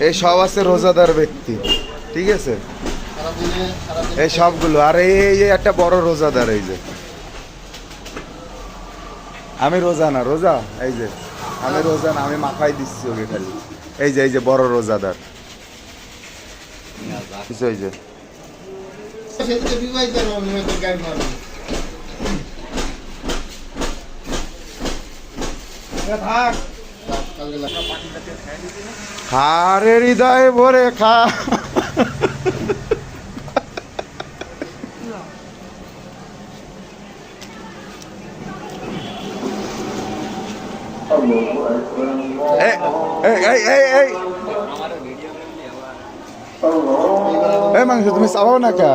এই সব আছে রোজাদার ব্যক্তি, ঠিক আছে, এই সবগুলো। আর এই যে একটা বড় রোজাদার, এই যে আমি রোজা না, রোজা এই যে আমি রোজা না, আমি মাথায় দিচ্ছি ওকে খালি। এই যে বড় রোজাদার কিছু, এই যে খা রে হৃদয় ভরে খা। এই মাংস তুমি চাবাও না কা?